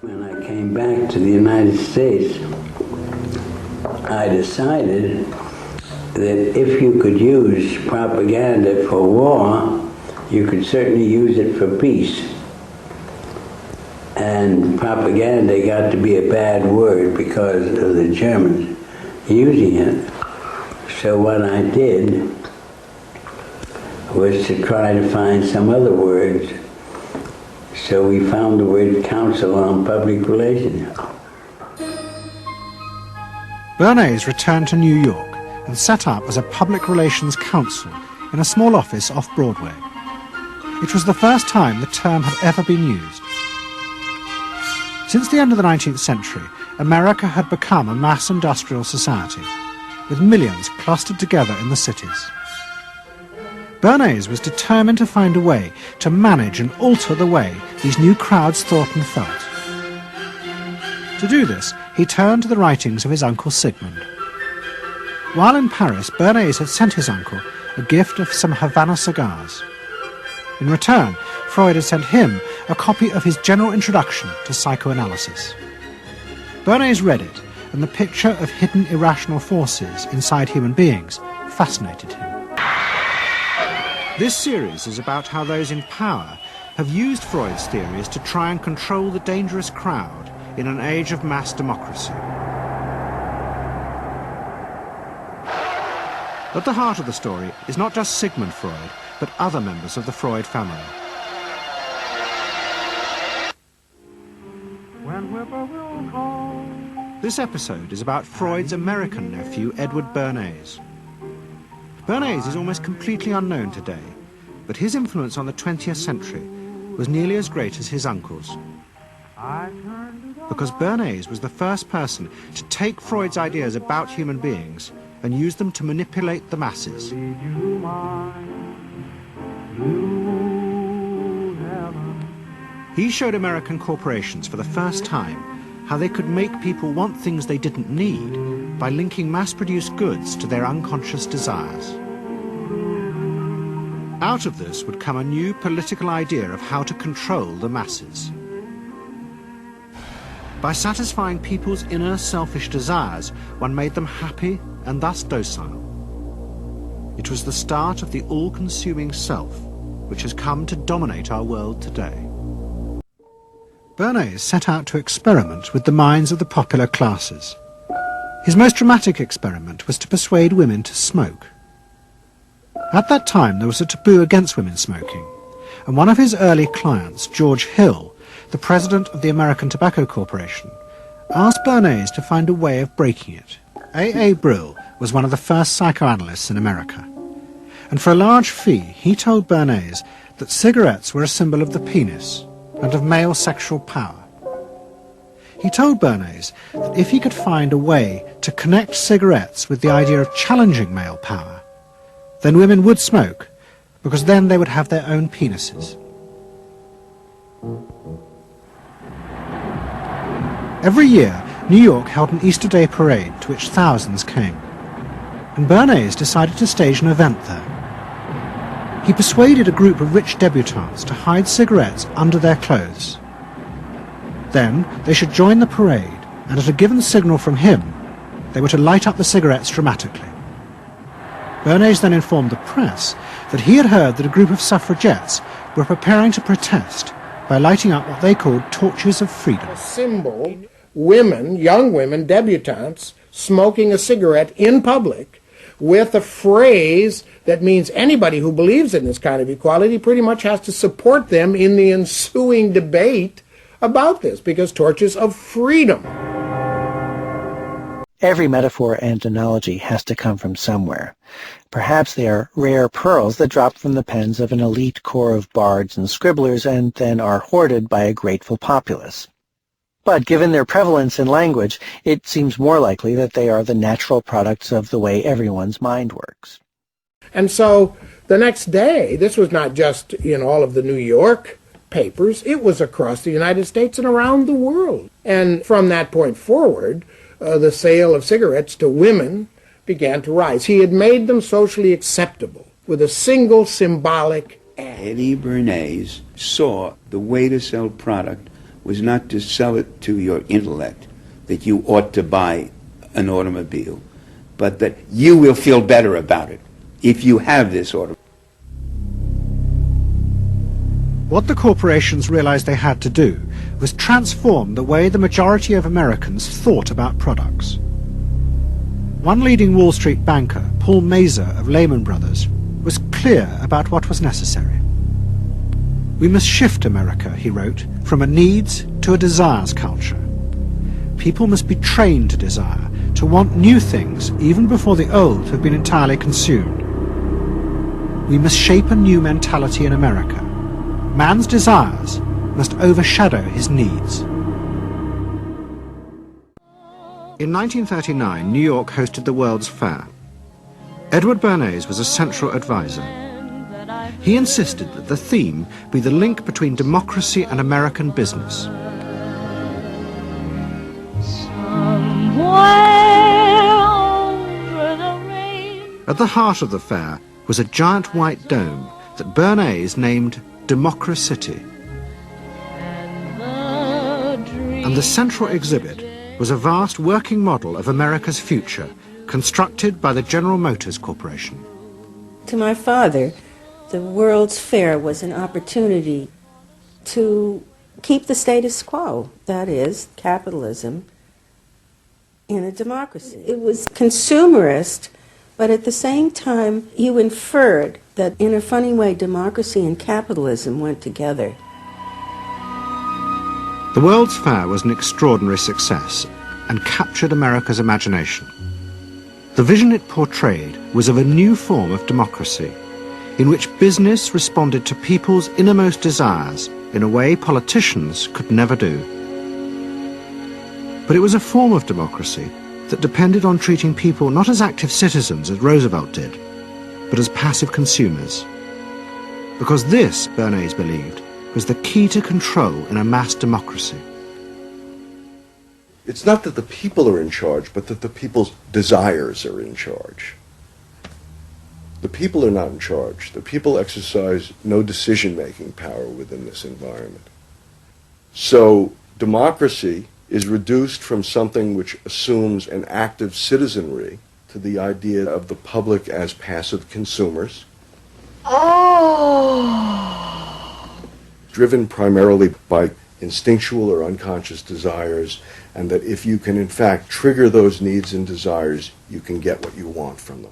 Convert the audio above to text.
When I came back to the United States, I decided that if you could use propaganda for war, you could certainly use it for peace. And propaganda got to be a bad word because of the Germans using it. So what I did was to try to find some other words. So we found the word Council on Public Relations. Bernays returned to New York and set up as a public relations counsel in a small office off Broadway. It was the first time the term had ever been used. Since the end of the 19th century, America had become a mass industrial society, with millions clustered together in the cities. Bernays was determined to find a way to manage and alter the way these new crowds thought and felt. To do this, he turned to the writings of his uncle Sigmund. While in Paris, Bernays had sent his uncle a gift of some Havana cigars. In return, Freud had sent him a copy of his general introduction to psychoanalysis. Bernays read it, and the picture of hidden irrational forces inside human beings fascinated him. This series is about how those in power have used Freud's theories to try and control the dangerous crowd in an age of mass democracy. At the heart of the story is not just Sigmund Freud, but other members of the Freud family. This episode is about Freud's American nephew, Edward Bernays. Bernays is almost completely unknown today, but his influence on the 20th century was nearly as great as his uncle's. Because Bernays was the first person to take Freud's ideas about human beings and use them to manipulate the masses. He showed American corporations for the first time how they could make people want things they didn't need by linking mass-produced goods to their unconscious desires. Out of this would come a new political idea of how to control the masses. By satisfying people's inner selfish desires, one made them happy and thus docile. It was the start of the all-consuming self, which has come to dominate our world today. Bernays set out to experiment with the minds of the popular classes. His most dramatic experiment was to persuade women to smoke. At that time, there was a taboo against women smoking, and one of his early clients, George Hill, the president of the American Tobacco Corporation, asked Bernays to find a way of breaking it. A. Brill was one of the first psychoanalysts in America, and for a large fee, he told Bernays that cigarettes were a symbol of the penis and of male sexual power. He told Bernays that if he could find a way to connect cigarettes with the idea of challenging male power, then women would smoke, because then they would have their own penises. Every year, New York held an Easter Day parade to which thousands came, and Bernays decided to stage an event there. He persuaded a group of rich debutantes to hide cigarettes under their clothes. Then they should join the parade, and at a given signal from him, they were to light up the cigarettes dramatically. Bernays then informed the press that he had heard that a group of suffragettes were preparing to protest by lighting up what they called torches of freedom. A symbol, women, young women, debutantes, smoking a cigarette in public with a phrase that means anybody who believes in this kind of equality pretty much has to support them in the ensuing debate about this, because torches of freedom. Every metaphor and analogy has to come from somewhere. Perhaps they are rare pearls that drop from the pens of an elite corps of bards and scribblers and then are hoarded by a grateful populace. But given their prevalence in language, it seems more likely that they are the natural products of the way everyone's mind works. And so the next day, this was not just in all of the New York papers, it was across the United States and around the world. And from that point forward, the sale of cigarettes to women began to rise. He had made them socially acceptable with a single symbolic ad. Eddie Bernays saw the way to sell product was not to sell it to your intellect that you ought to buy an automobile, but that you will feel better about it if you have this automobile. What the corporations realized they had to do was transform the way the majority of Americans thought about products. One leading Wall Street banker, Paul Mazur of Lehman Brothers, was clear about what was necessary. We must shift America, he wrote, from a needs to a desires culture. People must be trained to desire, to want new things even before the old have been entirely consumed. We must shape a new mentality in America. Man's desires must overshadow his needs. In 1939, New York hosted the World's Fair. Edward Bernays was a central advisor. He insisted that the theme be the link between democracy and American business. At the heart of the fair was a giant white dome that Bernays named Democracy. And the central exhibit was a vast working model of America's future, constructed by the General Motors Corporation. To my father, the World's Fair was an opportunity to keep the status quo, that is, capitalism, in a democracy. It was consumerist, but at the same time, you inferred that in a funny way, democracy and capitalism went together. The World's Fair was an extraordinary success and captured America's imagination. The vision it portrayed was of a new form of democracy, in which business responded to people's innermost desires in a way politicians could never do. But it was a form of democracy that depended on treating people not as active citizens as Roosevelt did, but as passive consumers. Because this, Bernays believed, was the key to control in a mass democracy. It's not that the people are in charge, but that the people's desires are in charge. The people are not in charge. The people exercise no decision-making power within this environment. So democracy is reduced from something which assumes an active citizenry to the idea of the public as passive consumers. Driven primarily by instinctual or unconscious desires, and that if you can in fact trigger those needs and desires, you can get what you want from them.